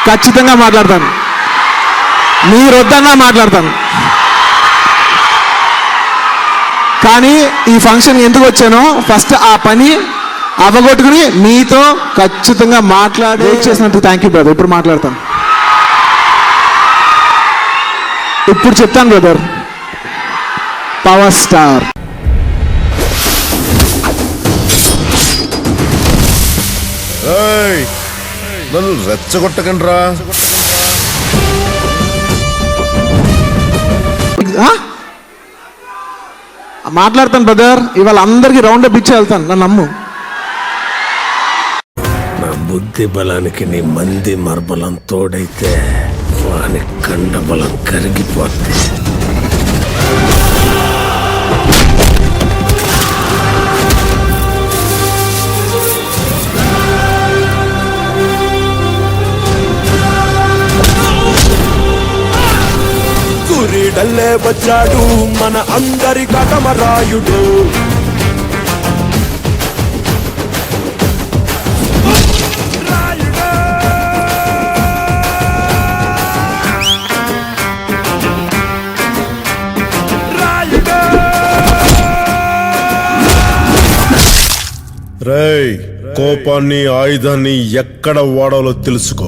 ఖచ్చితంగా మాట్లాడతాను. మీరు వద్దన్నా మాట్లాడతాను. కానీ ఈ ఫంక్షన్ ఎందుకు వచ్చానో ఫస్ట్ ఆ పని అవగొట్టుకుని మీతో ఖచ్చితంగా మాట్లాడి చేసినందుకు థ్యాంక్ యూ బ్రదర్. ఇప్పుడు మాట్లాడతాను. ఇప్పుడు చెప్తాను బ్రదర్. పవర్ స్టార్ నన్ను రెచ్చగొట్టకండి రా. మాట్లాడతాను బ్రదర్. ఇవాళ అందరికి రౌండ్ అప్ ఇచ్చి వెళ్తాను. నన్ను నమ్ము. నా బుద్ధి బలానికి నీ మంది మర్బలం తోడైతే వాని కండబలం కరిగిపోద్ది. సూర్యుడల్లే వచ్చాడు మన అందరి కటమరాయుడు. రేయ్, కోపాన్ని ఆయుధాన్ని ఎక్కడ వాడాలో తెలుసుకో.